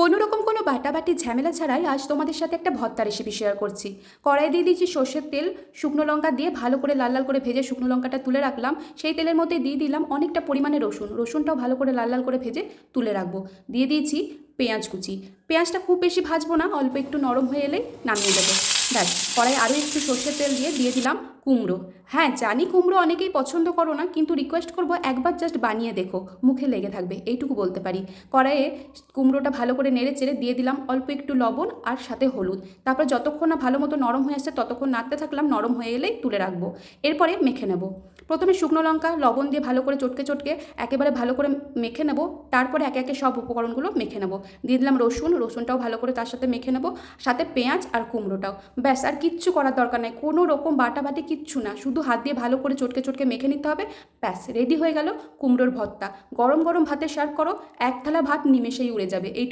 কোনো রকম কোনো বাটাবাটি ঝামেলা ছাড়াই আজ তোমাদের সাথে একটা ভর্তা রেসিপি শেয়ার করছি। কড়াই দিয়ে দিয়েছি সর্ষের তেল, শুকনো লঙ্কা দিয়ে ভালো করে লাল লাল করে ভেজে শুকনো লঙ্কাটা তুলে রাখলাম। সেই তেলের মধ্যে দিয়ে দিলাম অনেকটা পরিমাণে রসুনটাও ভালো করে লাল লাল করে ভেজে তুলে রাখবো। দিয়ে দিয়েছি পেঁয়াজ কুচি। পেঁয়াজটা খুব বেশি ভাজবো না, অল্প একটু নরম হয়ে এলেই নামিয়ে দেবো। ব্যাস, কড়াই আরও একটু সর্ষের তেল দিয়ে দিলাম কুমড়ো। হ্যাঁ জানি কুমড়ো অনেকেই পছন্দ করো না, কিন্তু রিকোয়েস্ট করবো একবার জাস্ট বানিয়ে দেখো, মুখে লেগে থাকবে, এইটুকু বলতে পারি। কড়াইয়ে কুমড়োটা ভালো করে নেড়ে চেড়ে দিয়ে দিলাম অল্প একটু লবণ আর সাথে হলুদ। তারপর যতক্ষণ না ভালো মতো নরম হয়ে আসছে ততক্ষণ নাড়তে থাকলাম, নরম হয়ে এলেই তুলে রাখবো। এরপরে মেখে নেব। প্রথমে শুকনো লঙ্কা লবণ দিয়ে ভালো করে চটকে চটকে একেবারে ভালো করে মেখে নেব। তারপরে একে একে সব উপকরণগুলো মেখে নেব। দিয়ে দিলাম রসুনটাও ভালো করে তার সাথে মেখে নেব, সাথে পেঁয়াজ আর কুমড়োটাও। ব্যাস, আর কিচ্ছু করার দরকার নেই, কোনো রকম বাটাবাটি কিচ্ছু না, শুধু হাত দিয়ে ভালো করে চটকে চটকে মেখে নিতে হবে। ব্যাস, রেডি হয়ে গেল কুমড়োর ভর্তা। গরম গরম ভাতে সার্ভ করো, এক থালা ভাত নিমেষেই উড়ে যাবে। এইটুকু